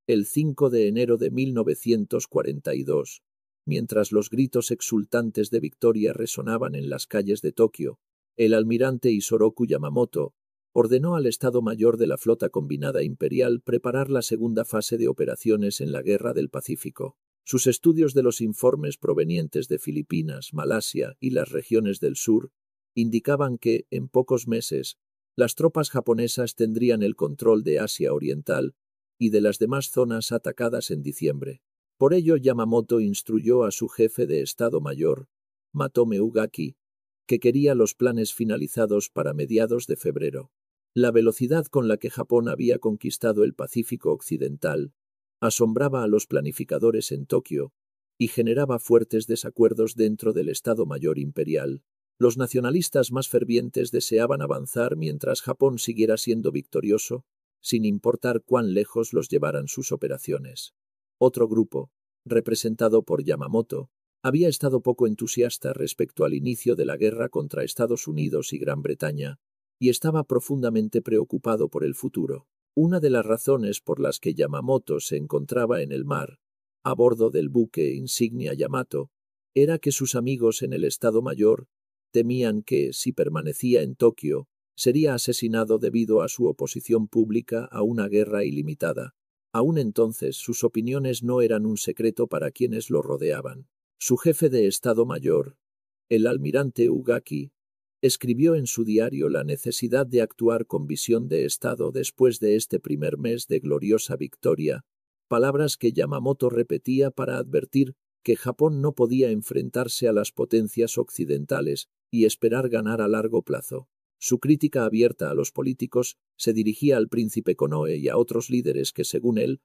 El 5 de enero de 1942, mientras los gritos exultantes de victoria resonaban en las calles de Tokio, el almirante Isoroku Yamamoto ordenó al Estado Mayor de la Flota Combinada Imperial preparar la segunda fase de operaciones en la Guerra del Pacífico. Sus estudios de los informes provenientes de Filipinas, Malasia y las regiones del sur indicaban que, en pocos meses, las tropas japonesas tendrían el control de Asia Oriental y de las demás zonas atacadas en diciembre. Por ello, Yamamoto instruyó a su jefe de Estado Mayor, Matome Ugaki, que quería los planes finalizados para mediados de febrero. La velocidad con la que Japón había conquistado el Pacífico Occidental asombraba a los planificadores en Tokio y generaba fuertes desacuerdos dentro del Estado Mayor Imperial. Los nacionalistas más fervientes deseaban avanzar mientras Japón siguiera siendo victorioso, sin importar cuán lejos los llevaran sus operaciones. Otro grupo, representado por Yamamoto, había estado poco entusiasta respecto al inicio de la guerra contra Estados Unidos y Gran Bretaña, y estaba profundamente preocupado por el futuro. Una de las razones por las que Yamamoto se encontraba en el mar, a bordo del buque insignia Yamato, era que sus amigos en el Estado Mayor temían que, si permanecía en Tokio, sería asesinado debido a su oposición pública a una guerra ilimitada. Aún entonces, sus opiniones no eran un secreto para quienes lo rodeaban. Su jefe de Estado Mayor, el almirante Ugaki, escribió en su diario la necesidad de actuar con visión de Estado después de este primer mes de gloriosa victoria, palabras que Yamamoto repetía para advertir que Japón no podía enfrentarse a las potencias occidentales y esperar ganar a largo plazo. Su crítica abierta a los políticos se dirigía al príncipe Konoe y a otros líderes que, según él,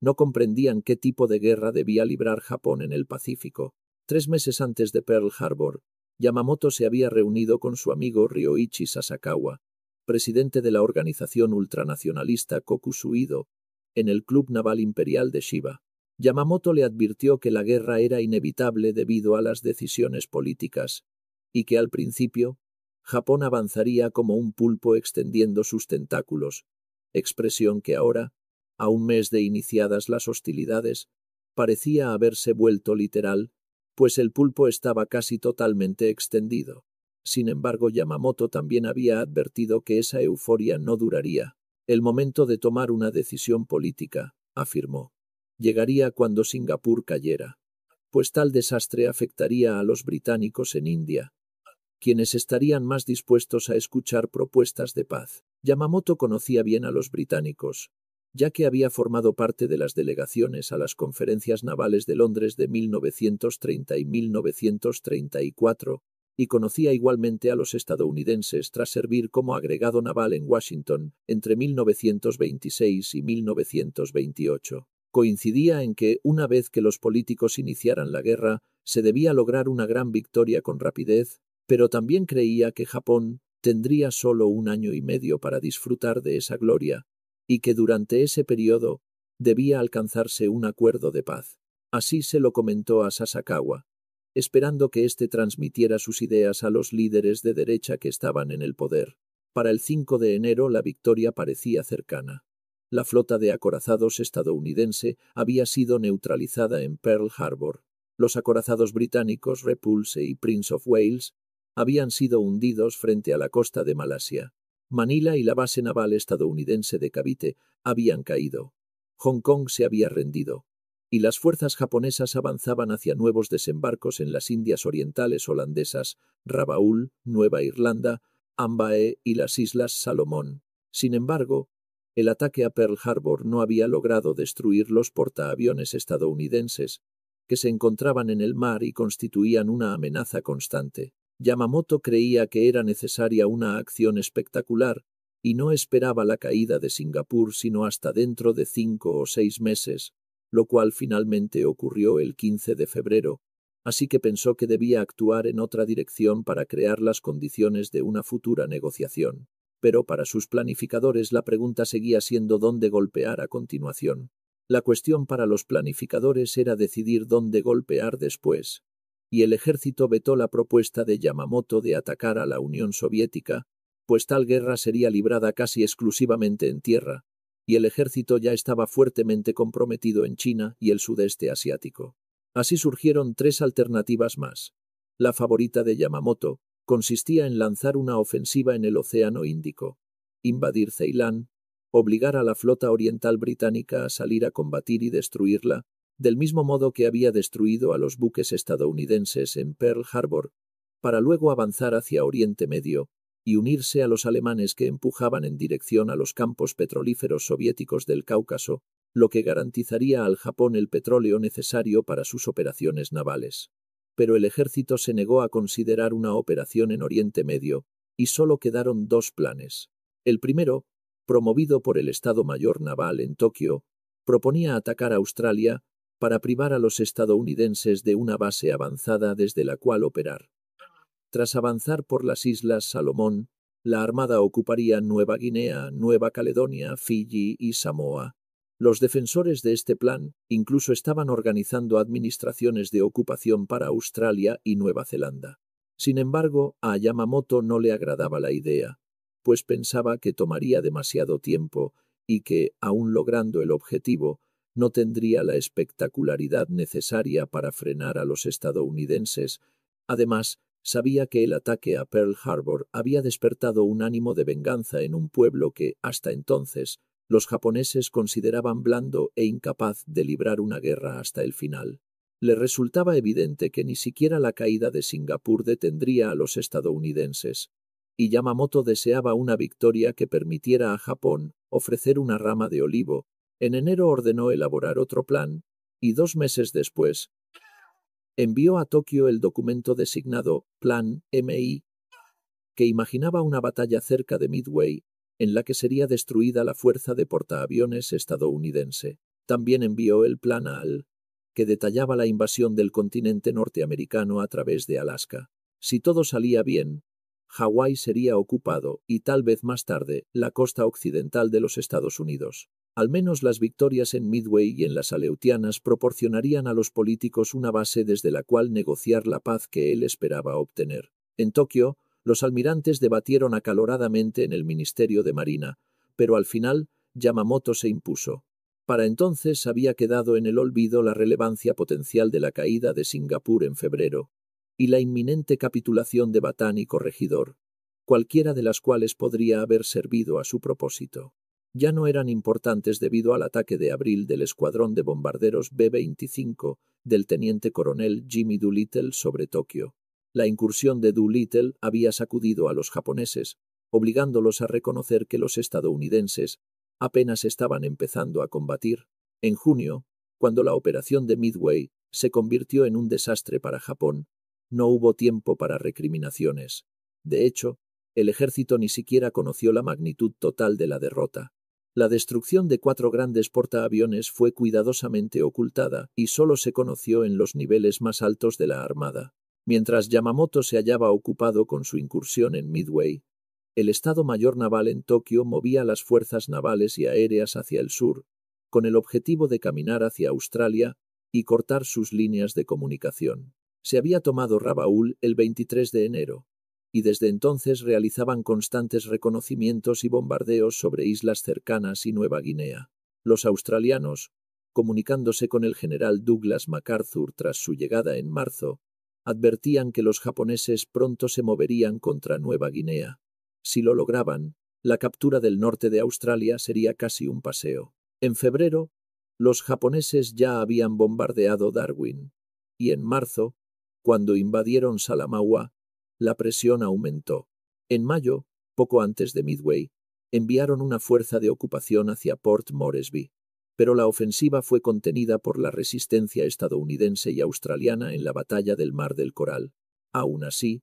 no comprendían qué tipo de guerra debía librar Japón en el Pacífico. 3 meses antes de Pearl Harbor, Yamamoto se había reunido con su amigo Ryoichi Sasakawa, presidente de la organización ultranacionalista Kokusuido, en el Club Naval Imperial de Shiba. Yamamoto le advirtió que la guerra era inevitable debido a las decisiones políticas, y que al principio Japón avanzaría como un pulpo extendiendo sus tentáculos, expresión que ahora, a un mes de iniciadas las hostilidades, parecía haberse vuelto literal, pues el pulpo estaba casi totalmente extendido. Sin embargo, Yamamoto también había advertido que esa euforia no duraría. El momento de tomar una decisión política, afirmó, llegaría cuando Singapur cayera, pues tal desastre afectaría a los británicos en India, quienes estarían más dispuestos a escuchar propuestas de paz. Yamamoto conocía bien a los británicos, ya que había formado parte de las delegaciones a las conferencias navales de Londres de 1930 y 1934, y conocía igualmente a los estadounidenses tras servir como agregado naval en Washington entre 1926 y 1928. Coincidía en que, una vez que los políticos iniciaran la guerra, se debía lograr una gran victoria con rapidez, pero también creía que Japón tendría solo 1 año y medio para disfrutar de esa gloria, y que durante ese periodo debía alcanzarse un acuerdo de paz. Así se lo comentó a Sasakawa, esperando que éste transmitiera sus ideas a los líderes de derecha que estaban en el poder. Para el 5 de enero la victoria parecía cercana. La flota de acorazados estadounidense había sido neutralizada en Pearl Harbor. Los acorazados británicos Repulse y Prince of Wales habían sido hundidos frente a la costa de Malasia. Manila y la base naval estadounidense de Cavite habían caído. Hong Kong se había rendido, y las fuerzas japonesas avanzaban hacia nuevos desembarcos en las Indias Orientales holandesas, Rabaul, Nueva Irlanda, Ambae y las Islas Salomón. Sin embargo, el ataque a Pearl Harbor no había logrado destruir los portaaviones estadounidenses, que se encontraban en el mar y constituían una amenaza constante. Yamamoto creía que era necesaria una acción espectacular y no esperaba la caída de Singapur sino hasta dentro de 5 o 6 meses, lo cual finalmente ocurrió el 15 de febrero, así que pensó que debía actuar en otra dirección para crear las condiciones de una futura negociación. Pero para sus planificadores la pregunta seguía siendo dónde golpear a continuación. La cuestión para los planificadores era decidir dónde golpear después, y el ejército vetó la propuesta de Yamamoto de atacar a la Unión Soviética, pues tal guerra sería librada casi exclusivamente en tierra, y el ejército ya estaba fuertemente comprometido en China y el sudeste asiático. Así surgieron tres alternativas más. La favorita de Yamamoto consistía en lanzar una ofensiva en el Océano Índico, invadir Ceilán, obligar a la flota oriental británica a salir a combatir y destruirla, del mismo modo que había destruido a los buques estadounidenses en Pearl Harbor, para luego avanzar hacia Oriente Medio y unirse a los alemanes que empujaban en dirección a los campos petrolíferos soviéticos del Cáucaso, lo que garantizaría al Japón el petróleo necesario para sus operaciones navales. Pero el ejército se negó a considerar una operación en Oriente Medio, y solo quedaron dos planes. El primero, promovido por el Estado Mayor Naval en Tokio, proponía atacar a Australia para privar a los estadounidenses de una base avanzada desde la cual operar. Tras avanzar por las Islas Salomón, la Armada ocuparía Nueva Guinea, Nueva Caledonia, Fiji y Samoa. Los defensores de este plan incluso estaban organizando administraciones de ocupación para Australia y Nueva Zelanda. Sin embargo, a Yamamoto no le agradaba la idea, pues pensaba que tomaría demasiado tiempo y que, aun logrando el objetivo, no tendría la espectacularidad necesaria para frenar a los estadounidenses. Además, sabía que el ataque a Pearl Harbor había despertado un ánimo de venganza en un pueblo que, hasta entonces, los japoneses consideraban blando e incapaz de librar una guerra hasta el final. Le resultaba evidente que ni siquiera la caída de Singapur detendría a los estadounidenses, y Yamamoto deseaba una victoria que permitiera a Japón ofrecer una rama de olivo. En enero ordenó elaborar otro plan, y 2 meses después, envió a Tokio el documento designado Plan MI, que imaginaba una batalla cerca de Midway, en la que sería destruida la fuerza de portaaviones estadounidense. También envió el Plan AL, que detallaba la invasión del continente norteamericano a través de Alaska. Si todo salía bien, Hawái sería ocupado y tal vez más tarde la costa occidental de los Estados Unidos. Al menos las victorias en Midway y en las Aleutianas proporcionarían a los políticos una base desde la cual negociar la paz que él esperaba obtener. En Tokio, los almirantes debatieron acaloradamente en el Ministerio de Marina, pero al final Yamamoto se impuso. Para entonces había quedado en el olvido la relevancia potencial de la caída de Singapur en febrero y la inminente capitulación de Batán y Corregidor, cualquiera de las cuales podría haber servido a su propósito. Ya no eran importantes debido al ataque de abril del escuadrón de bombarderos B-25 del teniente coronel Jimmy Doolittle sobre Tokio. La incursión de Doolittle había sacudido a los japoneses, obligándolos a reconocer que los estadounidenses apenas estaban empezando a combatir. En junio, cuando la operación de Midway se convirtió en un desastre para Japón, no hubo tiempo para recriminaciones. De hecho, el ejército ni siquiera conoció la magnitud total de la derrota. La destrucción de 4 grandes portaaviones fue cuidadosamente ocultada y solo se conoció en los niveles más altos de la Armada. Mientras Yamamoto se hallaba ocupado con su incursión en Midway, el Estado Mayor Naval en Tokio movía las fuerzas navales y aéreas hacia el sur, con el objetivo de caminar hacia Australia y cortar sus líneas de comunicación. Se había tomado Rabaul el 23 de enero, y desde entonces realizaban constantes reconocimientos y bombardeos sobre islas cercanas y Nueva Guinea. Los australianos, comunicándose con el general Douglas MacArthur tras su llegada en marzo, advertían que los japoneses pronto se moverían contra Nueva Guinea. Si lo lograban, la captura del norte de Australia sería casi un paseo. En febrero, los japoneses ya habían bombardeado Darwin, y en marzo, cuando invadieron Salamaua, la presión aumentó. En mayo, poco antes de Midway, enviaron una fuerza de ocupación hacia Port Moresby, pero la ofensiva fue contenida por la resistencia estadounidense y australiana en la batalla del Mar del Coral. Aún así,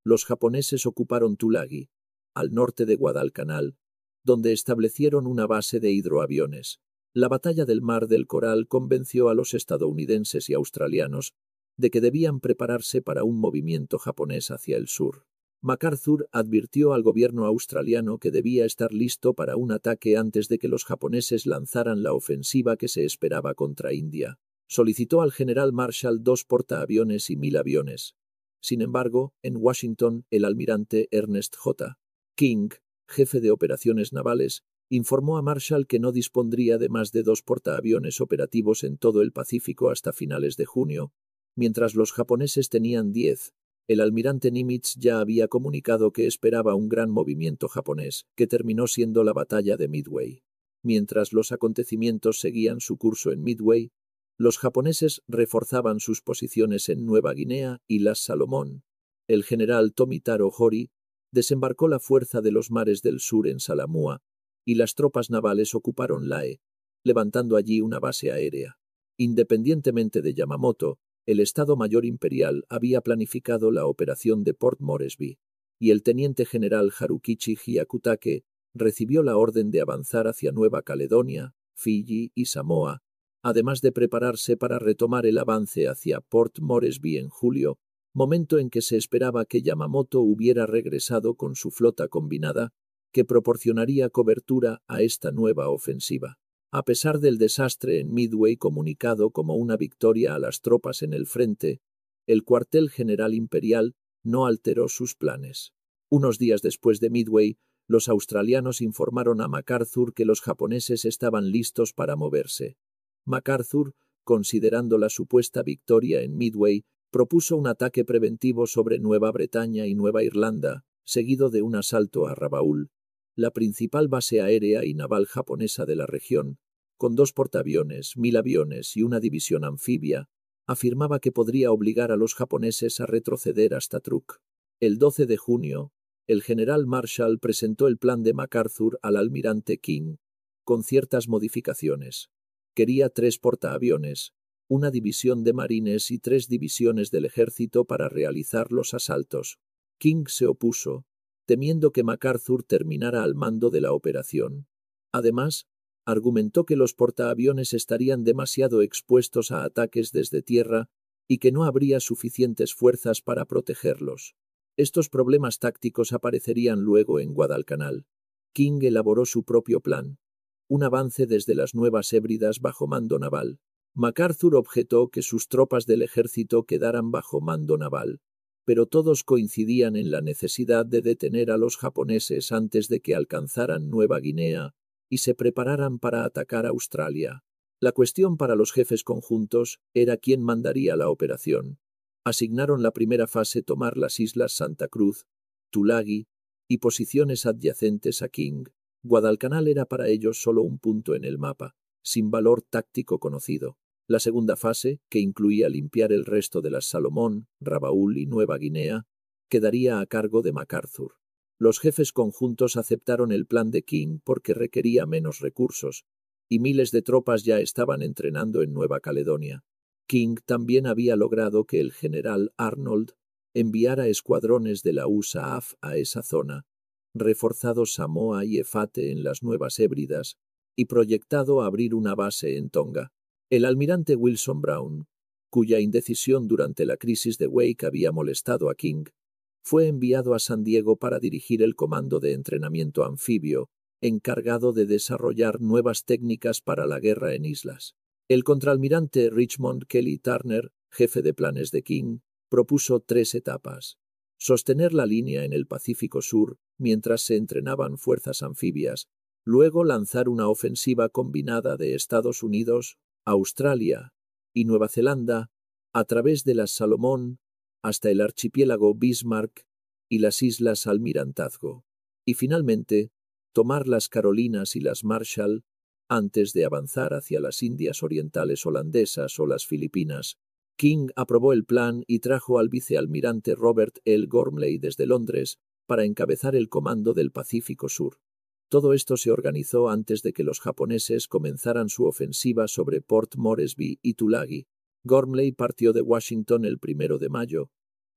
los japoneses ocuparon Tulagi, al norte de Guadalcanal, donde establecieron una base de hidroaviones. La batalla del Mar del Coral convenció a los estadounidenses y australianos de que debían prepararse para un movimiento japonés hacia el sur. MacArthur advirtió al gobierno australiano que debía estar listo para un ataque antes de que los japoneses lanzaran la ofensiva que se esperaba contra India. Solicitó al general Marshall 2 portaaviones y 1000 aviones. Sin embargo, en Washington, el almirante Ernest J. King, jefe de operaciones navales, Informó a Marshall que no dispondría de más de 2 portaaviones operativos en todo el Pacífico hasta finales de junio, mientras los japoneses tenían 10. El almirante Nimitz ya había comunicado que esperaba un gran movimiento japonés, que terminó siendo la batalla de Midway. Mientras los acontecimientos seguían su curso en Midway, los japoneses reforzaban sus posiciones en Nueva Guinea y las Salomón. El general Tomitaro Hori desembarcó la fuerza de los mares del sur en Salamua, y las tropas navales ocuparon Lae, levantando allí una base aérea. Independientemente de Yamamoto, el Estado Mayor Imperial había planificado la operación de Port Moresby, y el teniente general Harukichi Hyakutake recibió la orden de avanzar hacia Nueva Caledonia, Fiji y Samoa, además de prepararse para retomar el avance hacia Port Moresby en julio, momento en que se esperaba que Yamamoto hubiera regresado con su flota combinada, que proporcionaría cobertura a esta nueva ofensiva. A pesar del desastre en Midway comunicado como una victoria a las tropas en el frente, el cuartel general imperial no alteró sus planes. Unos días después de Midway, los australianos informaron a MacArthur que los japoneses estaban listos para moverse. MacArthur, considerando la supuesta victoria en Midway, propuso un ataque preventivo sobre Nueva Bretaña y Nueva Irlanda, seguido de un asalto a Rabaul, la principal base aérea y naval japonesa de la región, con 2 portaaviones, 1000 aviones y una división anfibia, afirmaba que podría obligar a los japoneses a retroceder hasta Truk. El 12 de junio, el general Marshall presentó el plan de MacArthur al almirante King, con ciertas modificaciones. Quería 3 portaaviones, una división de marines y 3 divisiones del ejército para realizar los asaltos. King se opuso, temiendo que MacArthur terminara al mando de la operación. Además, argumentó que los portaaviones estarían demasiado expuestos a ataques desde tierra y que no habría suficientes fuerzas para protegerlos. Estos problemas tácticos aparecerían luego en Guadalcanal. King elaboró su propio plan, un avance desde las Nuevas Hébridas bajo mando naval. MacArthur objetó que sus tropas del ejército quedaran bajo mando naval, pero todos coincidían en la necesidad de detener a los japoneses antes de que alcanzaran Nueva Guinea y se prepararan para atacar Australia. La cuestión para los jefes conjuntos era quién mandaría la operación. Asignaron la primera fase tomar las islas Santa Cruz, Tulagi y posiciones adyacentes a King. Guadalcanal era para ellos solo un punto en el mapa, sin valor táctico conocido. La segunda fase, que incluía limpiar el resto de las Salomón, Rabaul y Nueva Guinea, quedaría a cargo de MacArthur. Los jefes conjuntos aceptaron el plan de King porque requería menos recursos, y miles de tropas ya estaban entrenando en Nueva Caledonia. King también había logrado que el general Arnold enviara escuadrones de la USAAF a esa zona, reforzado Samoa y Efate en las Nuevas Hébridas, y proyectado abrir una base en Tonga. El almirante Wilson Brown, cuya indecisión durante la crisis de Wake había molestado a King, fue enviado a San Diego para dirigir el comando de entrenamiento anfibio, encargado de desarrollar nuevas técnicas para la guerra en islas. El contraalmirante Richmond Kelly Turner, jefe de planes de King, propuso 3 etapas. Sostener la línea en el Pacífico Sur mientras se entrenaban fuerzas anfibias, luego lanzar una ofensiva combinada de Estados Unidos, Australia y Nueva Zelanda a través de las Salomón hasta el archipiélago Bismarck y las islas Almirantazgo, y finalmente tomar las Carolinas y las Marshall antes de avanzar hacia las Indias Orientales holandesas o las Filipinas. King aprobó el plan y trajo al vicealmirante Robert L. Gormley desde Londres para encabezar el comando del Pacífico Sur. Todo esto se organizó antes de que los japoneses comenzaran su ofensiva sobre Port Moresby y Tulagi. Gormley partió de Washington el 1 de mayo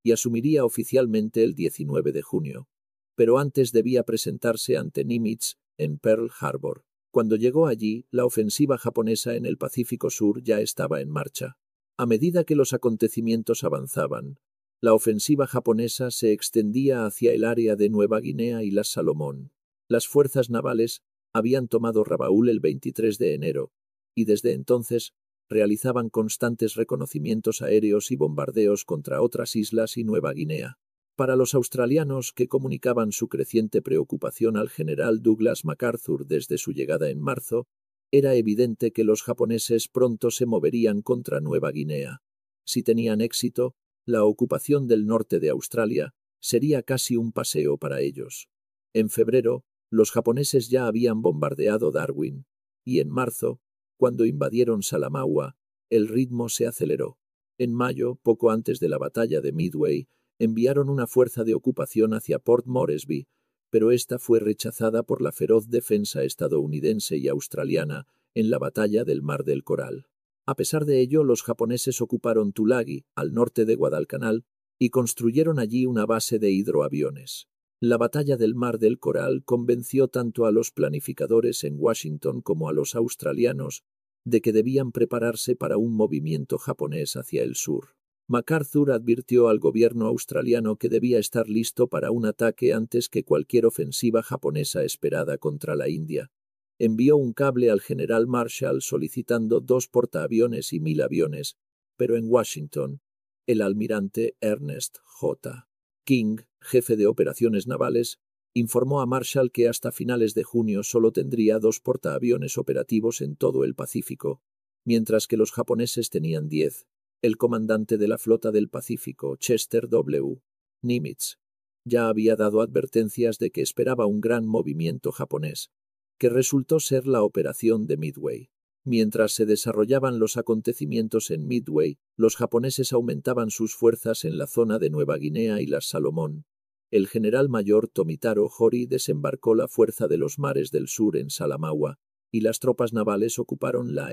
y asumiría oficialmente el 19 de junio, pero antes debía presentarse ante Nimitz en Pearl Harbor. Cuando llegó allí, la ofensiva japonesa en el Pacífico Sur ya estaba en marcha. A medida que los acontecimientos avanzaban, la ofensiva japonesa se extendía hacia el área de Nueva Guinea y las Salomón. Las fuerzas navales habían tomado Rabaul el 23 de enero, y desde entonces realizaban constantes reconocimientos aéreos y bombardeos contra otras islas y Nueva Guinea. Para los australianos, que comunicaban su creciente preocupación al general Douglas MacArthur desde su llegada en marzo, era evidente que los japoneses pronto se moverían contra Nueva Guinea. Si tenían éxito, la ocupación del norte de Australia sería casi un paseo para ellos. En febrero, los japoneses ya habían bombardeado Darwin, y en marzo, cuando invadieron Salamaua, el ritmo se aceleró. En mayo, poco antes de la batalla de Midway, enviaron una fuerza de ocupación hacia Port Moresby, pero esta fue rechazada por la feroz defensa estadounidense y australiana en la batalla del Mar del Coral. A pesar de ello, los japoneses ocuparon Tulagi, al norte de Guadalcanal, y construyeron allí una base de hidroaviones. La batalla del Mar del Coral convenció tanto a los planificadores en Washington como a los australianos de que debían prepararse para un movimiento japonés hacia el sur. MacArthur advirtió al gobierno australiano que debía estar listo para un ataque antes que cualquier ofensiva japonesa esperada contra la India. Envió un cable al general Marshall solicitando 2 portaaviones y 1000 aviones, pero en Washington, el almirante Ernest J. King, jefe de operaciones navales, informó a Marshall que hasta finales de junio solo tendría 2 portaaviones operativos en todo el Pacífico, mientras que los japoneses tenían 10. El comandante de la flota del Pacífico, Chester W. Nimitz, ya había dado advertencias de que esperaba un gran movimiento japonés, que resultó ser la operación de Midway. Mientras se desarrollaban los acontecimientos en Midway, los japoneses aumentaban sus fuerzas en la zona de Nueva Guinea y las Salomón. El general mayor Tomitaro Hori desembarcó la fuerza de los mares del sur en Salamaua, y las tropas navales ocuparon la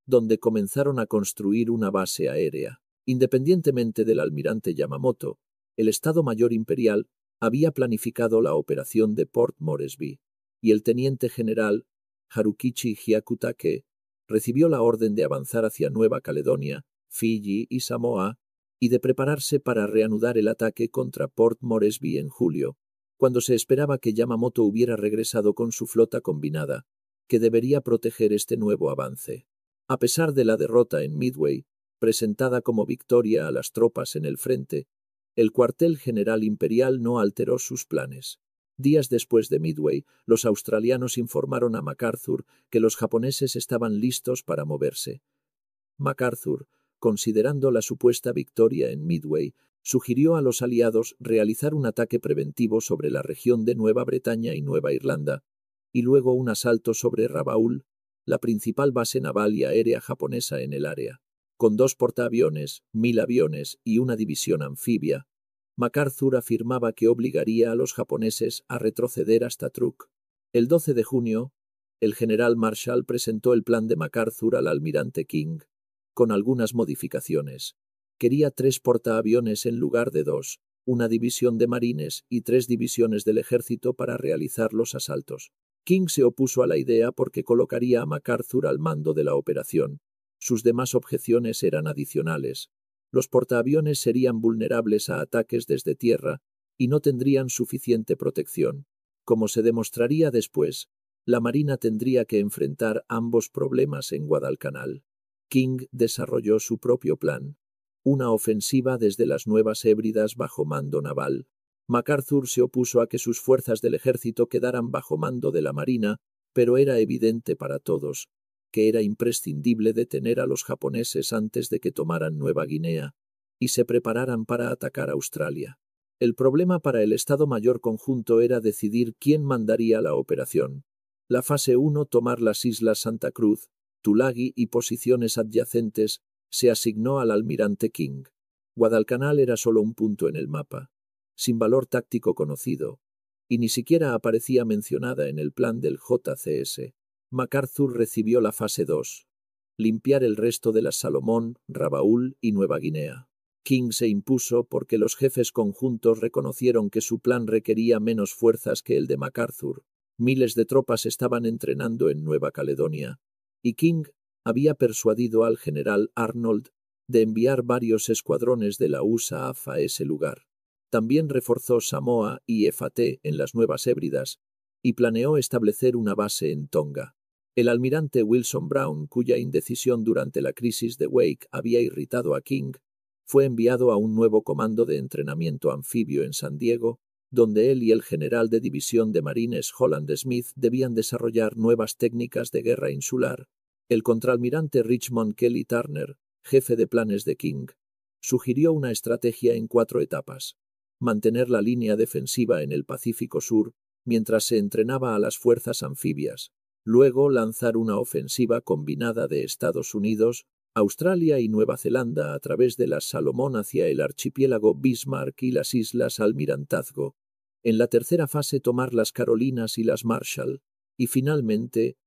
donde comenzaron a construir una base aérea. Independientemente del almirante Yamamoto, el Estado Mayor Imperial había planificado la operación de Port Moresby, y el teniente general Harukichi Hyakutake recibió la orden de avanzar hacia Nueva Caledonia, Fiji y Samoa, y de prepararse para reanudar el ataque contra Port Moresby en julio, cuando se esperaba que Yamamoto hubiera regresado con su flota combinada, que debería proteger este nuevo avance. A pesar de la derrota en Midway, presentada como victoria a las tropas en el frente, el cuartel general imperial no alteró sus planes. Días después de Midway, los australianos informaron a MacArthur que los japoneses estaban listos para moverse. MacArthur, considerando la supuesta victoria en Midway, sugirió a los aliados realizar un ataque preventivo sobre la región de Nueva Bretaña y Nueva Irlanda, y luego un asalto sobre Rabaul, la principal base naval y aérea japonesa en el área. Con 2 portaaviones, 1000 aviones y una división anfibia, MacArthur afirmaba que obligaría a los japoneses a retroceder hasta Truk. El 12 de junio, el general Marshall presentó el plan de MacArthur al almirante King, con algunas modificaciones. Quería 3 portaaviones en lugar de 2, una división de marines y 3 divisiones del ejército para realizar los asaltos. King se opuso a la idea porque colocaría a MacArthur al mando de la operación. Sus demás objeciones eran adicionales. Los portaaviones serían vulnerables a ataques desde tierra y no tendrían suficiente protección. Como se demostraría después, la Marina tendría que enfrentar ambos problemas en Guadalcanal. King desarrolló su propio plan, una ofensiva desde las Nuevas Hébridas bajo mando naval. MacArthur se opuso a que sus fuerzas del ejército quedaran bajo mando de la Marina, pero era evidente para todos que era imprescindible detener a los japoneses antes de que tomaran Nueva Guinea y se prepararan para atacar Australia. El problema para el Estado Mayor Conjunto era decidir quién mandaría la operación. La fase 1, tomar las islas Santa Cruz, Tulagi y posiciones adyacentes, se asignó al almirante King. Guadalcanal era solo un punto en el mapa, sin valor táctico conocido, y ni siquiera aparecía mencionada en el plan del JCS. MacArthur recibió la fase 2, limpiar el resto de las Salomón, Rabaul y Nueva Guinea. King se impuso porque los jefes conjuntos reconocieron que su plan requería menos fuerzas que el de MacArthur. Miles de tropas estaban entrenando en Nueva Caledonia, y King había persuadido al general Arnold de enviar varios escuadrones de la USAF a ese lugar. También reforzó Samoa y Efate en las Nuevas Hébridas y planeó establecer una base en Tonga. El almirante Wilson Brown, cuya indecisión durante la crisis de Wake había irritado a King, fue enviado a un nuevo comando de entrenamiento anfibio en San Diego, donde él y el general de división de marines Holland Smith debían desarrollar nuevas técnicas de guerra insular. El contraalmirante Richmond Kelly Turner, jefe de planes de King, sugirió una estrategia en 4 etapas: mantener la línea defensiva en el Pacífico Sur mientras se entrenaba a las fuerzas anfibias, luego lanzar una ofensiva combinada de Estados Unidos, Australia y Nueva Zelanda a través de las Salomón hacia el archipiélago Bismarck y las Islas Almirantazgo, en la tercera fase tomar las Carolinas y las Marshall, y finalmente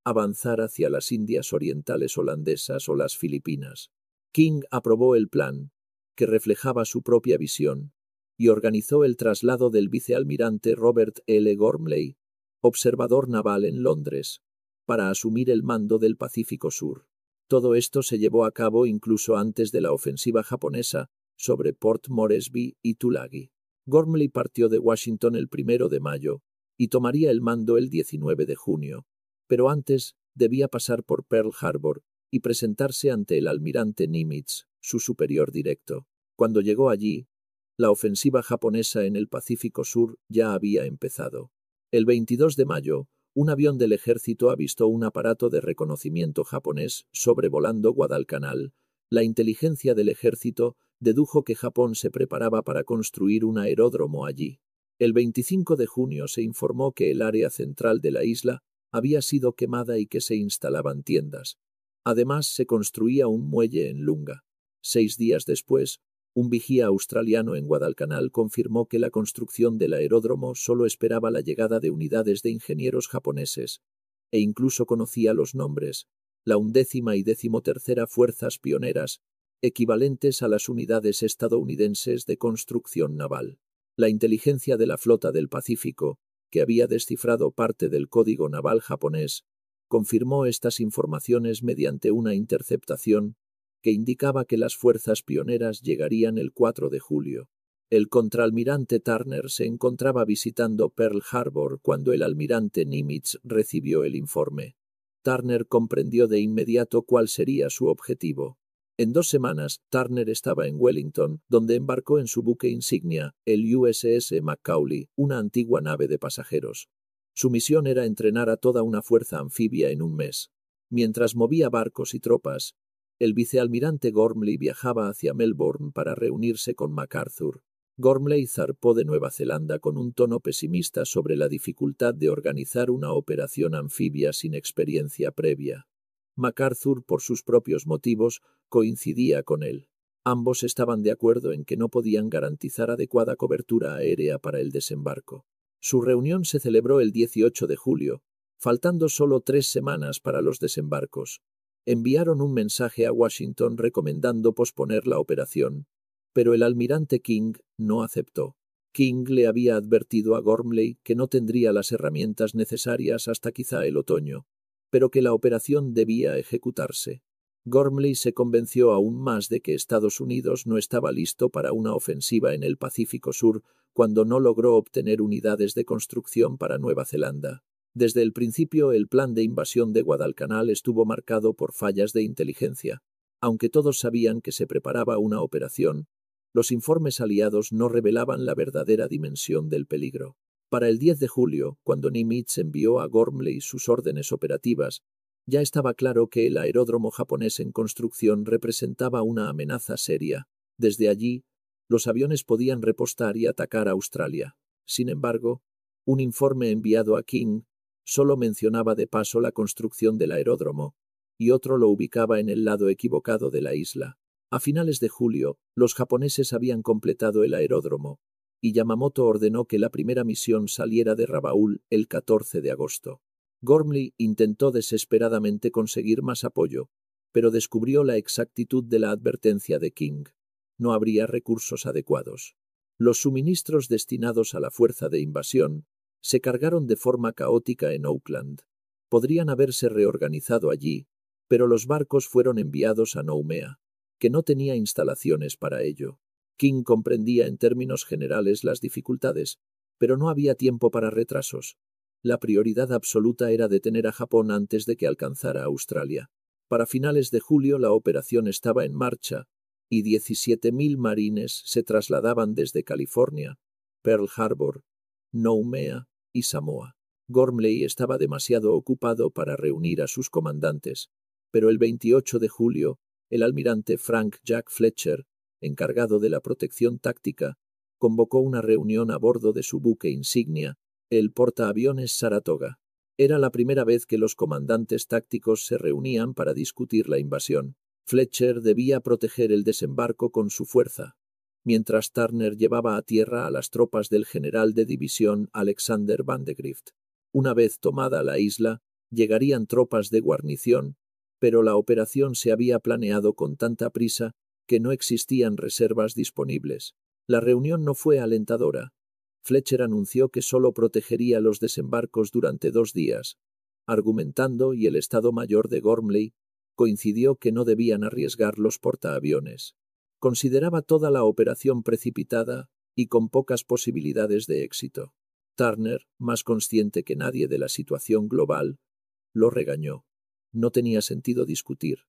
avanzar hacia las Indias Orientales holandesas o las Filipinas. King aprobó el plan, que reflejaba su propia visión, y organizó el traslado del vicealmirante Robert L. Gormley, observador naval en Londres, para asumir el mando del Pacífico Sur. Todo esto se llevó a cabo incluso antes de la ofensiva japonesa sobre Port Moresby y Tulagi. Gormley partió de Washington el 1 de mayo y tomaría el mando el 19 de junio, pero antes debía pasar por Pearl Harbor y presentarse ante el almirante Nimitz, su superior directo. Cuando llegó allí, la ofensiva japonesa en el Pacífico Sur ya había empezado. El 22 de mayo, un avión del ejército avistó un aparato de reconocimiento japonés sobrevolando Guadalcanal. La inteligencia del ejército dedujo que Japón se preparaba para construir un aeródromo allí. El 25 de junio se informó que el área central de la isla había sido quemada y que se instalaban tiendas. Además, se construía un muelle en Lunga. 6 días después, un vigía australiano en Guadalcanal confirmó que la construcción del aeródromo solo esperaba la llegada de unidades de ingenieros japoneses, e incluso conocía los nombres: la 11ª y 13ª Fuerzas Pioneras, equivalentes a las unidades estadounidenses de construcción naval. La inteligencia de la Flota del Pacífico, que había descifrado parte del código naval japonés, confirmó estas informaciones mediante una interceptación que indicaba que las fuerzas pioneras llegarían el 4 de julio. El contraalmirante Turner se encontraba visitando Pearl Harbor cuando el almirante Nimitz recibió el informe. Turner comprendió de inmediato cuál sería su objetivo. En 2 semanas, Turner estaba en Wellington, donde embarcó en su buque insignia, el USS Macaulay, una antigua nave de pasajeros. Su misión era entrenar a toda una fuerza anfibia en un mes. Mientras movía barcos y tropas, el vicealmirante Gormley viajaba hacia Melbourne para reunirse con MacArthur. Gormley zarpó de Nueva Zelanda con un tono pesimista sobre la dificultad de organizar una operación anfibia sin experiencia previa. MacArthur, por sus propios motivos, coincidía con él. Ambos estaban de acuerdo en que no podían garantizar adecuada cobertura aérea para el desembarco. Su reunión se celebró el 18 de julio, faltando solo 3 semanas para los desembarcos. Enviaron un mensaje a Washington recomendando posponer la operación, pero el almirante King no aceptó. King le había advertido a Gormley que no tendría las herramientas necesarias hasta quizá el otoño, pero que la operación debía ejecutarse. Gormley se convenció aún más de que Estados Unidos no estaba listo para una ofensiva en el Pacífico Sur cuando no logró obtener unidades de construcción para Nueva Zelanda. Desde el principio, el plan de invasión de Guadalcanal estuvo marcado por fallas de inteligencia. Aunque todos sabían que se preparaba una operación, los informes aliados no revelaban la verdadera dimensión del peligro. Para el 10 de julio, cuando Nimitz envió a Gormley sus órdenes operativas, ya estaba claro que el aeródromo japonés en construcción representaba una amenaza seria. Desde allí, los aviones podían repostar y atacar a Australia. Sin embargo, un informe enviado a King solo mencionaba de paso la construcción del aeródromo, y otro lo ubicaba en el lado equivocado de la isla. A finales de julio, los japoneses habían completado el aeródromo, y Yamamoto ordenó que la primera misión saliera de Rabaul el 14 de agosto. Gormley intentó desesperadamente conseguir más apoyo, pero descubrió la exactitud de la advertencia de King. No habría recursos adecuados. Los suministros destinados a la fuerza de invasión se cargaron de forma caótica en Auckland. Podrían haberse reorganizado allí, pero los barcos fueron enviados a Noumea, que no tenía instalaciones para ello. King comprendía en términos generales las dificultades, pero no había tiempo para retrasos. La prioridad absoluta era detener a Japón antes de que alcanzara Australia. Para finales de julio la operación estaba en marcha, y 17.000 marines se trasladaban desde California, Pearl Harbor, Noumea y Samoa. Gormley estaba demasiado ocupado para reunir a sus comandantes, pero el 28 de julio, el almirante Frank Jack Fletcher, encargado de la protección táctica, convocó una reunión a bordo de su buque insignia, el portaaviones Saratoga. Era la primera vez que los comandantes tácticos se reunían para discutir la invasión. Fletcher debía proteger el desembarco con su fuerza, mientras Turner llevaba a tierra a las tropas del general de división Alexander Vandegrift. Una vez tomada la isla, llegarían tropas de guarnición, pero la operación se había planeado con tanta prisa que no existían reservas disponibles. La reunión no fue alentadora. Fletcher anunció que solo protegería los desembarcos durante 2 días, argumentando, y el Estado Mayor de Gormley coincidió que no debían arriesgar los portaaviones. Consideraba toda la operación precipitada y con pocas posibilidades de éxito. Turner, más consciente que nadie de la situación global, lo regañó. No tenía sentido discutir.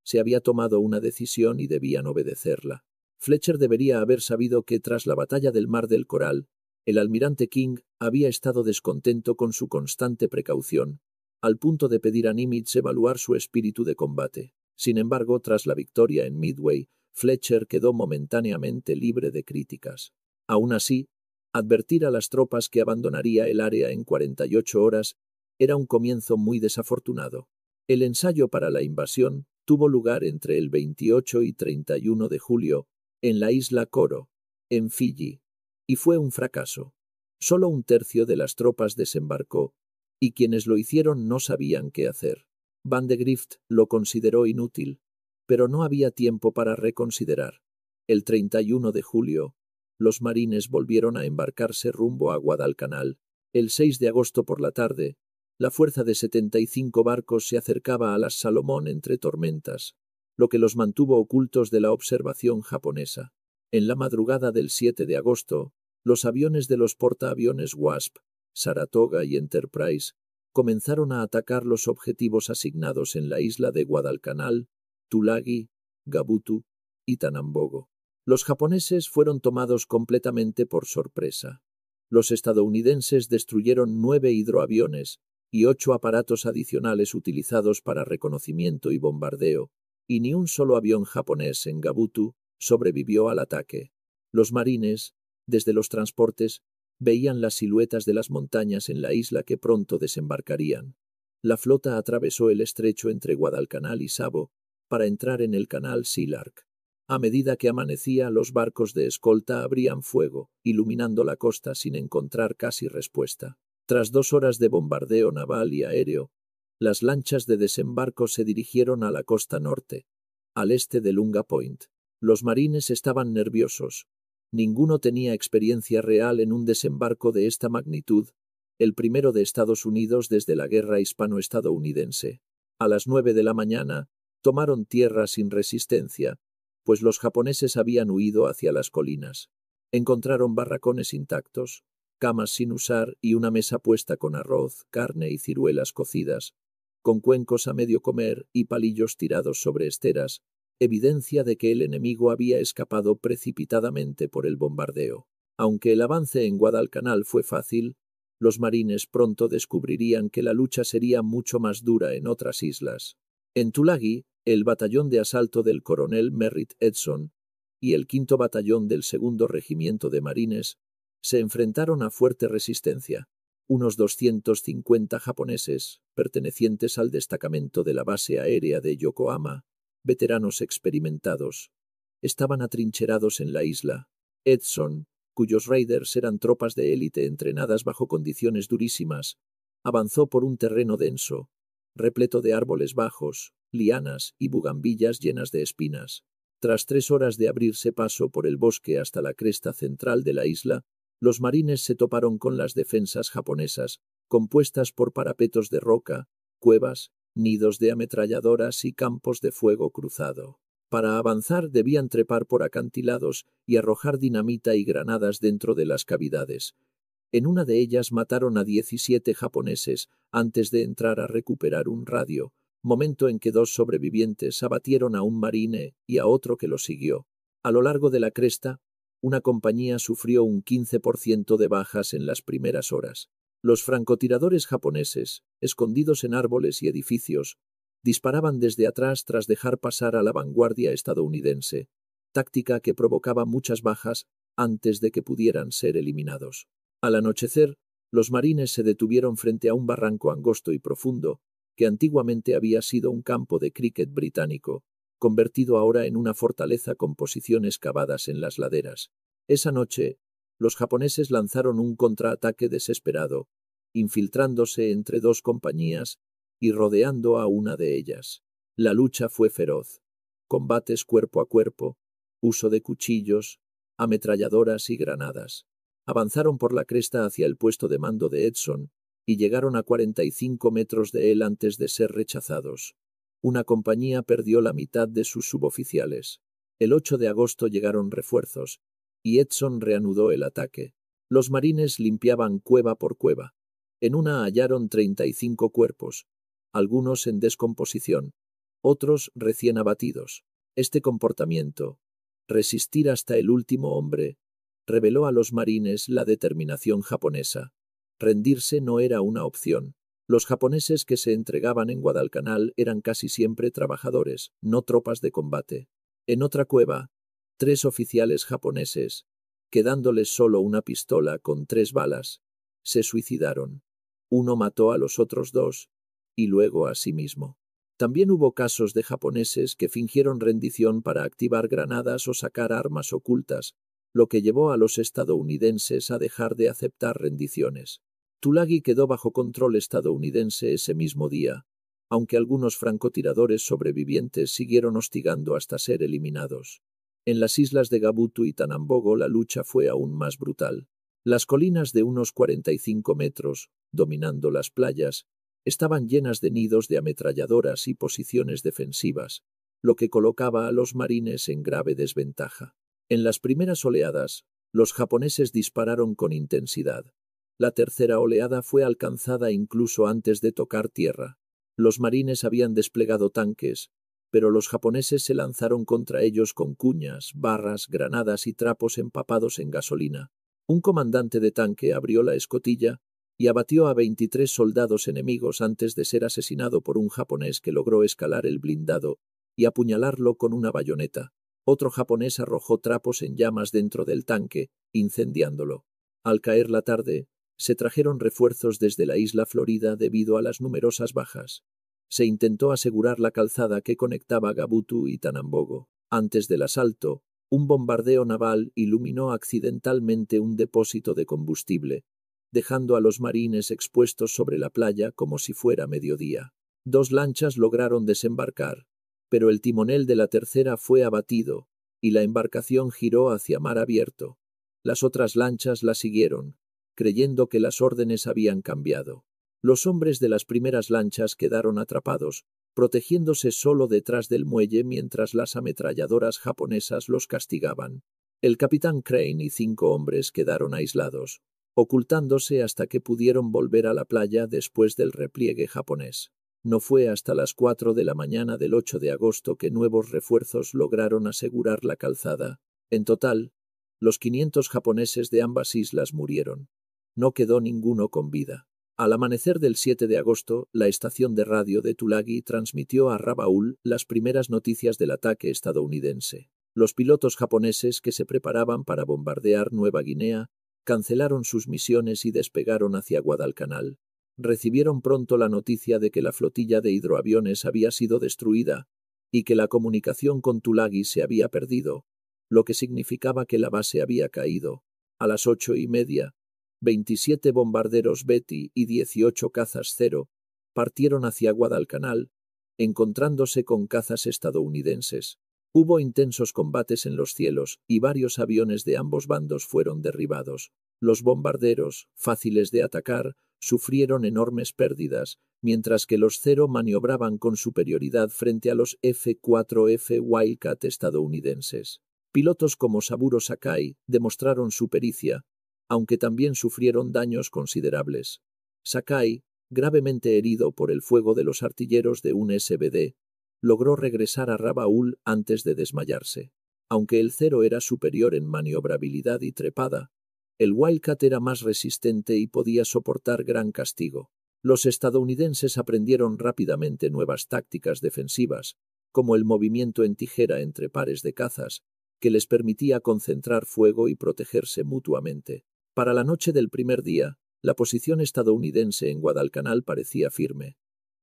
Se había tomado una decisión y debían obedecerla. Fletcher debería haber sabido que tras la batalla del Mar del Coral, el almirante King había estado descontento con su constante precaución, al punto de pedir a Nimitz evaluar su espíritu de combate. Sin embargo, tras la victoria en Midway, Fletcher quedó momentáneamente libre de críticas. Aún así, advertir a las tropas que abandonaría el área en 48 horas era un comienzo muy desafortunado. El ensayo para la invasión tuvo lugar entre el 28 y 31 de julio en la isla Coro, en Fiji, y fue un fracaso. Solo un tercio de las tropas desembarcó, y quienes lo hicieron no sabían qué hacer. Vandegrift lo consideró inútil, pero no había tiempo para reconsiderar. El 31 de julio, los marines volvieron a embarcarse rumbo a Guadalcanal. El 6 de agosto por la tarde, la fuerza de 75 barcos se acercaba a las Salomón entre tormentas, lo que los mantuvo ocultos de la observación japonesa. En la madrugada del 7 de agosto, los aviones de los portaaviones Wasp, Saratoga y Enterprise comenzaron a atacar los objetivos asignados en la isla de Guadalcanal, Tulagi, Gabutu y Tanambogo. Los japoneses fueron tomados completamente por sorpresa. Los estadounidenses destruyeron 9 hidroaviones y 8 aparatos adicionales utilizados para reconocimiento y bombardeo, y ni un solo avión japonés en Gabutu sobrevivió al ataque. Los marines, desde los transportes, veían las siluetas de las montañas en la isla que pronto desembarcarían. La flota atravesó el estrecho entre Guadalcanal y Savo para entrar en el canal Sealark. A medida que amanecía, los barcos de escolta abrían fuego, iluminando la costa sin encontrar casi respuesta. Tras 2 horas de bombardeo naval y aéreo, las lanchas de desembarco se dirigieron a la costa norte, al este de Lunga Point. Los marines estaban nerviosos. Ninguno tenía experiencia real en un desembarco de esta magnitud, el primero de Estados Unidos desde la guerra hispano-estadounidense. A las 9 de la mañana, tomaron tierra sin resistencia, pues los japoneses habían huido hacia las colinas. Encontraron barracones intactos, camas sin usar y una mesa puesta con arroz, carne y ciruelas cocidas, con cuencos a medio comer y palillos tirados sobre esteras, evidencia de que el enemigo había escapado precipitadamente por el bombardeo. Aunque el avance en Guadalcanal fue fácil, los marines pronto descubrirían que la lucha sería mucho más dura en otras islas. En Tulagi, el batallón de asalto del coronel Merritt Edson y el 5º batallón del 2º regimiento de marines se enfrentaron a fuerte resistencia. Unos 250 japoneses, pertenecientes al destacamento de la base aérea de Yokohama, veteranos experimentados, estaban atrincherados en la isla. Edson, cuyos raiders eran tropas de élite entrenadas bajo condiciones durísimas, avanzó por un terreno denso, repleto de árboles bajos, lianas y bugambillas llenas de espinas. Tras 3 horas de abrirse paso por el bosque hasta la cresta central de la isla, los marines se toparon con las defensas japonesas, compuestas por parapetos de roca, cuevas, nidos de ametralladoras y campos de fuego cruzado. Para avanzar debían trepar por acantilados y arrojar dinamita y granadas dentro de las cavidades. En una de ellas mataron a 17 japoneses antes de entrar a recuperar un radio, momento en que 2 sobrevivientes abatieron a un marine y a otro que lo siguió. A lo largo de la cresta, una compañía sufrió un 15% de bajas en las primeras horas. Los francotiradores japoneses, escondidos en árboles y edificios, disparaban desde atrás tras dejar pasar a la vanguardia estadounidense, táctica que provocaba muchas bajas antes de que pudieran ser eliminados. Al anochecer, los marines se detuvieron frente a un barranco angosto y profundo, que antiguamente había sido un campo de cricket británico, convertido ahora en una fortaleza con posiciones cavadas en las laderas. Esa noche, los japoneses lanzaron un contraataque desesperado, infiltrándose entre 2 compañías y rodeando a una de ellas. La lucha fue feroz. Combates cuerpo a cuerpo, uso de cuchillos, ametralladoras y granadas. Avanzaron por la cresta hacia el puesto de mando de Edson y llegaron a 45 metros de él antes de ser rechazados. Una compañía perdió la mitad de sus suboficiales. El 8 de agosto llegaron refuerzos, y Edson reanudó el ataque. Los marines limpiaban cueva por cueva. En una hallaron 35 cuerpos, algunos en descomposición, otros recién abatidos. Este comportamiento, resistir hasta el último hombre, reveló a los marines la determinación japonesa. Rendirse no era una opción. Los japoneses que se entregaban en Guadalcanal eran casi siempre trabajadores, no tropas de combate. En otra cueva, 3 oficiales japoneses, quedándoles solo una pistola con 3 balas, se suicidaron. Uno mató a los otros 2, y luego a sí mismo. También hubo casos de japoneses que fingieron rendición para activar granadas o sacar armas ocultas, lo que llevó a los estadounidenses a dejar de aceptar rendiciones. Tulagi quedó bajo control estadounidense ese mismo día, aunque algunos francotiradores sobrevivientes siguieron hostigando hasta ser eliminados. En las islas de Gabutu y Tanambogo la lucha fue aún más brutal. Las colinas de unos 45 metros, dominando las playas, estaban llenas de nidos de ametralladoras y posiciones defensivas, lo que colocaba a los marines en grave desventaja. En las primeras oleadas, los japoneses dispararon con intensidad. La tercera oleada fue alcanzada incluso antes de tocar tierra. Los marines habían desplegado tanques, pero los japoneses se lanzaron contra ellos con cuñas, barras, granadas y trapos empapados en gasolina. Un comandante de tanque abrió la escotilla y abatió a 23 soldados enemigos antes de ser asesinado por un japonés que logró escalar el blindado y apuñalarlo con una bayoneta. Otro japonés arrojó trapos en llamas dentro del tanque, incendiándolo. Al caer la tarde, se trajeron refuerzos desde la isla Florida debido a las numerosas bajas. Se intentó asegurar la calzada que conectaba Gabutu y Tanambogo. Antes del asalto, un bombardeo naval iluminó accidentalmente un depósito de combustible, dejando a los marines expuestos sobre la playa como si fuera mediodía. 2 lanchas lograron desembarcar, pero el timonel de la tercera fue abatido y la embarcación giró hacia mar abierto. Las otras lanchas la siguieron, creyendo que las órdenes habían cambiado. Los hombres de las primeras lanchas quedaron atrapados, protegiéndose solo detrás del muelle mientras las ametralladoras japonesas los castigaban. El capitán Crane y 5 hombres quedaron aislados, ocultándose hasta que pudieron volver a la playa después del repliegue japonés. No fue hasta las 4 de la mañana del 8 de agosto que nuevos refuerzos lograron asegurar la calzada. En total, los 500 japoneses de ambas islas murieron. No quedó ninguno con vida. Al amanecer del 7 de agosto, la estación de radio de Tulagi transmitió a Rabaul las primeras noticias del ataque estadounidense. Los pilotos japoneses que se preparaban para bombardear Nueva Guinea cancelaron sus misiones y despegaron hacia Guadalcanal. Recibieron pronto la noticia de que la flotilla de hidroaviones había sido destruida y que la comunicación con Tulagi se había perdido, lo que significaba que la base había caído. A las 8:30, 27 bombarderos Betty y 18 cazas Cero partieron hacia Guadalcanal, encontrándose con cazas estadounidenses. Hubo intensos combates en los cielos y varios aviones de ambos bandos fueron derribados. Los bombarderos, fáciles de atacar, sufrieron enormes pérdidas, mientras que los Cero maniobraban con superioridad frente a los F-4F Wildcat estadounidenses. Pilotos como Saburo Sakai demostraron su pericia, aunque también sufrieron daños considerables. Sakai, gravemente herido por el fuego de los artilleros de un SBD, logró regresar a Rabaul antes de desmayarse. Aunque el Zero era superior en maniobrabilidad y trepada, el Wildcat era más resistente y podía soportar gran castigo. Los estadounidenses aprendieron rápidamente nuevas tácticas defensivas, como el movimiento en tijera entre pares de cazas, que les permitía concentrar fuego y protegerse mutuamente. Para la noche del primer día, la posición estadounidense en Guadalcanal parecía firme.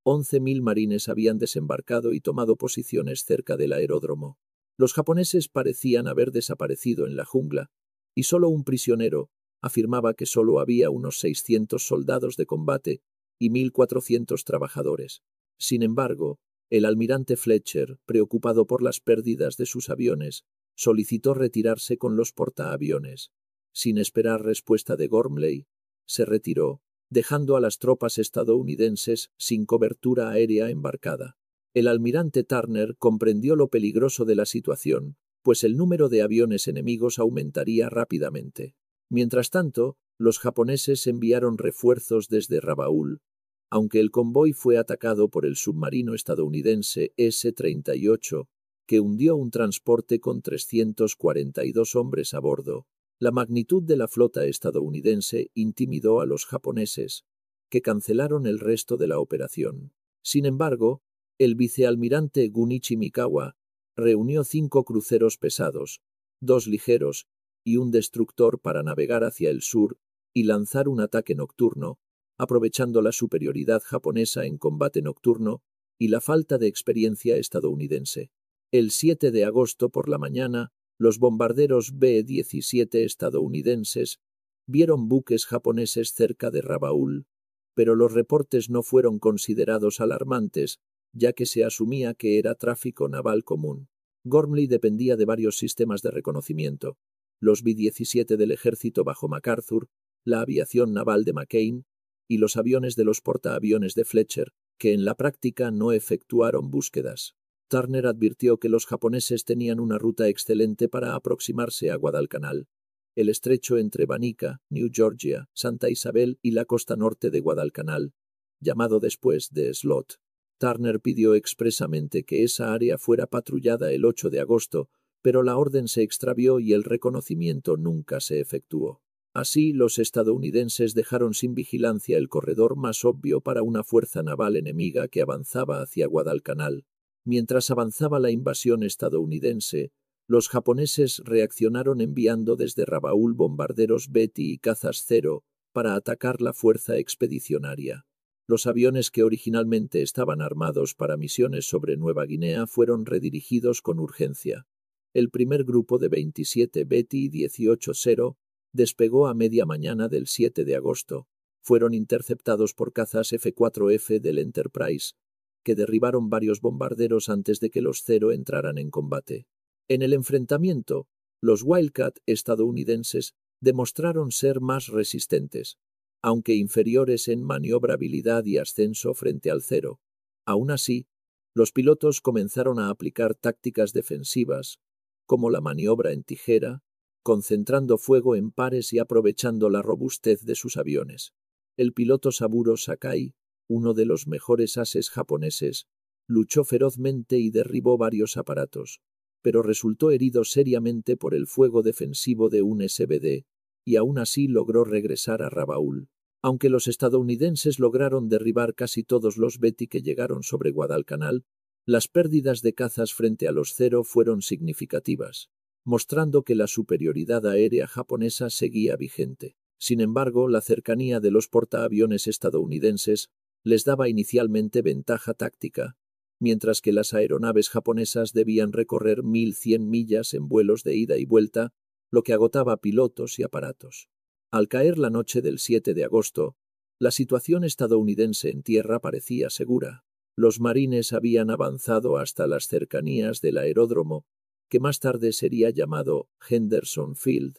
11.000 marines habían desembarcado y tomado posiciones cerca del aeródromo. Los japoneses parecían haber desaparecido en la jungla, y solo un prisionero afirmaba que solo había unos 600 soldados de combate y 1.400 trabajadores. Sin embargo, el almirante Fletcher, preocupado por las pérdidas de sus aviones, solicitó retirarse con los portaaviones. Sin esperar respuesta de Gormley, se retiró, dejando a las tropas estadounidenses sin cobertura aérea embarcada. El almirante Turner comprendió lo peligroso de la situación, pues el número de aviones enemigos aumentaría rápidamente. Mientras tanto, los japoneses enviaron refuerzos desde Rabaul, aunque el convoy fue atacado por el submarino estadounidense S-38, que hundió un transporte con 342 hombres a bordo. La magnitud de la flota estadounidense intimidó a los japoneses, que cancelaron el resto de la operación. Sin embargo, el vicealmirante Gunichi Mikawa reunió 5 cruceros pesados, 2 ligeros y un destructor para navegar hacia el sur y lanzar un ataque nocturno, aprovechando la superioridad japonesa en combate nocturno y la falta de experiencia estadounidense. El 7 de agosto por la mañana, los bombarderos B-17 estadounidenses vieron buques japoneses cerca de Rabaul, pero los reportes no fueron considerados alarmantes, ya que se asumía que era tráfico naval común. Gormley dependía de varios sistemas de reconocimiento: los B-17 del ejército bajo MacArthur, la aviación naval de McCain y los aviones de los portaaviones de Fletcher, que en la práctica no efectuaron búsquedas. Turner advirtió que los japoneses tenían una ruta excelente para aproximarse a Guadalcanal: el estrecho entre Vanica, New Georgia, Santa Isabel y la costa norte de Guadalcanal, llamado después de Slot. Turner pidió expresamente que esa área fuera patrullada el 8 de agosto, pero la orden se extravió y el reconocimiento nunca se efectuó. Así, los estadounidenses dejaron sin vigilancia el corredor más obvio para una fuerza naval enemiga que avanzaba hacia Guadalcanal. Mientras avanzaba la invasión estadounidense, los japoneses reaccionaron enviando desde Rabaul bombarderos Betty y cazas Zero para atacar la fuerza expedicionaria. Los aviones que originalmente estaban armados para misiones sobre Nueva Guinea fueron redirigidos con urgencia. El primer grupo de 27 Betty y 18 Zero despegó a media mañana del 7 de agosto. Fueron interceptados por cazas F-4F del Enterprise, que derribaron varios bombarderos antes de que los Zero entraran en combate. En el enfrentamiento, los Wildcat estadounidenses demostraron ser más resistentes, aunque inferiores en maniobrabilidad y ascenso frente al Zero. Aún así, los pilotos comenzaron a aplicar tácticas defensivas, como la maniobra en tijera, concentrando fuego en pares y aprovechando la robustez de sus aviones. El piloto Saburo Sakai, uno de los mejores ases japoneses, luchó ferozmente y derribó varios aparatos, pero resultó herido seriamente por el fuego defensivo de un SBD, y aún así logró regresar a Rabaul. Aunque los estadounidenses lograron derribar casi todos los Betty que llegaron sobre Guadalcanal, las pérdidas de cazas frente a los Zero fueron significativas, mostrando que la superioridad aérea japonesa seguía vigente. Sin embargo, la cercanía de los portaaviones estadounidenses les daba inicialmente ventaja táctica, mientras que las aeronaves japonesas debían recorrer 1.100 millas en vuelos de ida y vuelta, lo que agotaba pilotos y aparatos. Al caer la noche del 7 de agosto, la situación estadounidense en tierra parecía segura. Los marines habían avanzado hasta las cercanías del aeródromo, que más tarde sería llamado Henderson Field,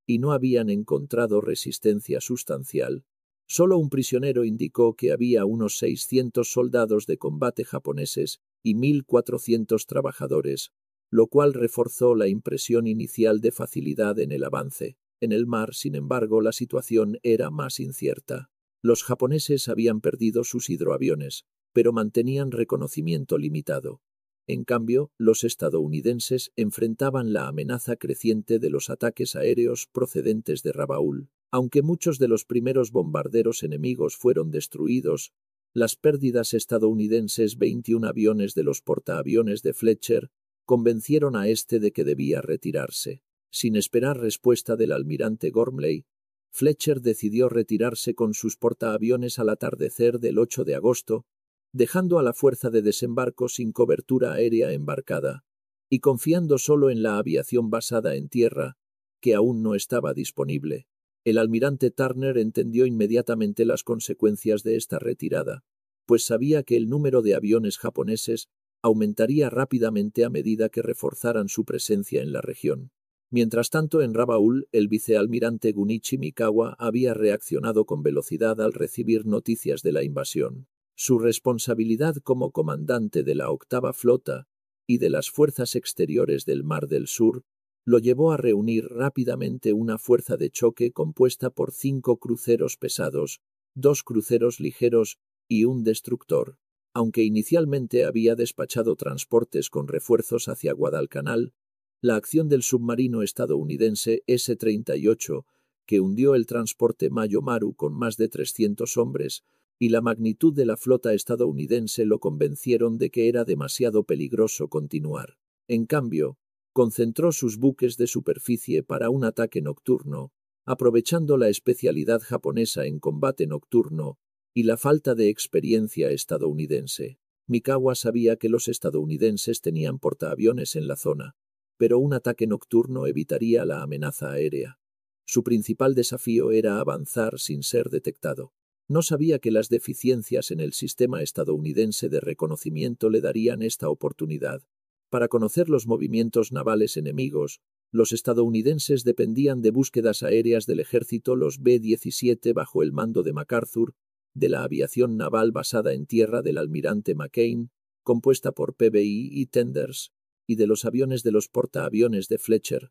y no habían encontrado resistencia sustancial. Solo un prisionero indicó que había unos 600 soldados de combate japoneses y 1.400 trabajadores, lo cual reforzó la impresión inicial de facilidad en el avance. En el mar, sin embargo, la situación era más incierta. Los japoneses habían perdido sus hidroaviones, pero mantenían reconocimiento limitado. En cambio, los estadounidenses enfrentaban la amenaza creciente de los ataques aéreos procedentes de Rabaul. Aunque muchos de los primeros bombarderos enemigos fueron destruidos, las pérdidas estadounidenses, 21 aviones de los portaaviones de Fletcher, convencieron a este de que debía retirarse. Sin esperar respuesta del almirante Gormley, Fletcher decidió retirarse con sus portaaviones al atardecer del 8 de agosto, dejando a la fuerza de desembarco sin cobertura aérea embarcada, y confiando solo en la aviación basada en tierra, que aún no estaba disponible. El almirante Turner entendió inmediatamente las consecuencias de esta retirada, pues sabía que el número de aviones japoneses aumentaría rápidamente a medida que reforzaran su presencia en la región. Mientras tanto, en Rabaul, el vicealmirante Gunichi Mikawa había reaccionado con velocidad al recibir noticias de la invasión. Su responsabilidad como comandante de la octava flota y de las fuerzas exteriores del Mar del Sur lo llevó a reunir rápidamente una fuerza de choque compuesta por 5 cruceros pesados, 2 cruceros ligeros y un destructor. Aunque inicialmente había despachado transportes con refuerzos hacia Guadalcanal, la acción del submarino estadounidense S-38, que hundió el transporte Mayomaru con más de 300 hombres, y la magnitud de la flota estadounidense lo convencieron de que era demasiado peligroso continuar. En cambio, concentró sus buques de superficie para un ataque nocturno, aprovechando la especialidad japonesa en combate nocturno y la falta de experiencia estadounidense. Mikawa sabía que los estadounidenses tenían portaaviones en la zona, pero un ataque nocturno evitaría la amenaza aérea. Su principal desafío era avanzar sin ser detectado. No sabía que las deficiencias en el sistema estadounidense de reconocimiento le darían esta oportunidad. Para conocer los movimientos navales enemigos, los estadounidenses dependían de búsquedas aéreas del ejército, los B-17 bajo el mando de MacArthur, de la aviación naval basada en tierra del almirante McCain, compuesta por PBI y tenders, y de los aviones de los portaaviones de Fletcher,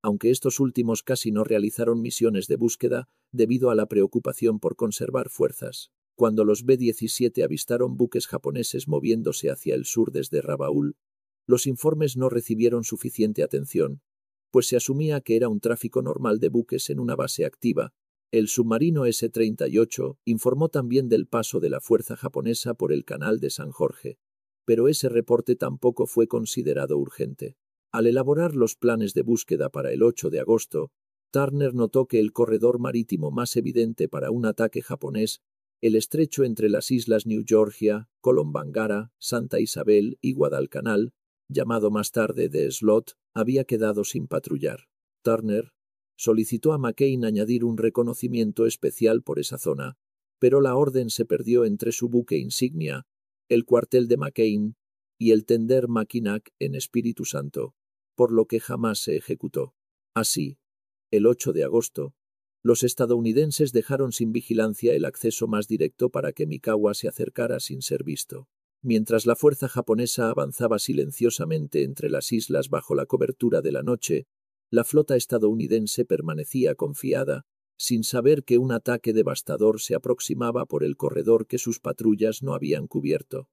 aunque estos últimos casi no realizaron misiones de búsqueda debido a la preocupación por conservar fuerzas. Cuando los B-17 avistaron buques japoneses moviéndose hacia el sur desde Rabaul, los informes no recibieron suficiente atención, pues se asumía que era un tráfico normal de buques en una base activa. El submarino S-38 informó también del paso de la fuerza japonesa por el canal de San Jorge, pero ese reporte tampoco fue considerado urgente. Al elaborar los planes de búsqueda para el 8 de agosto, Turner notó que el corredor marítimo más evidente para un ataque japonés, el estrecho entre las islas New Georgia, Kolombangara, Santa Isabel y Guadalcanal, llamado más tarde de Slot, había quedado sin patrullar. Turner solicitó a McCain añadir un reconocimiento especial por esa zona, pero la orden se perdió entre su buque insignia, el cuartel de McCain, y el tender Mackinac en Espíritu Santo, por lo que jamás se ejecutó. Así, el 8 de agosto, los estadounidenses dejaron sin vigilancia el acceso más directo para que Mikawa se acercara sin ser visto. Mientras la fuerza japonesa avanzaba silenciosamente entre las islas bajo la cobertura de la noche, la flota estadounidense permanecía confiada, sin saber que un ataque devastador se aproximaba por el corredor que sus patrullas no habían cubierto.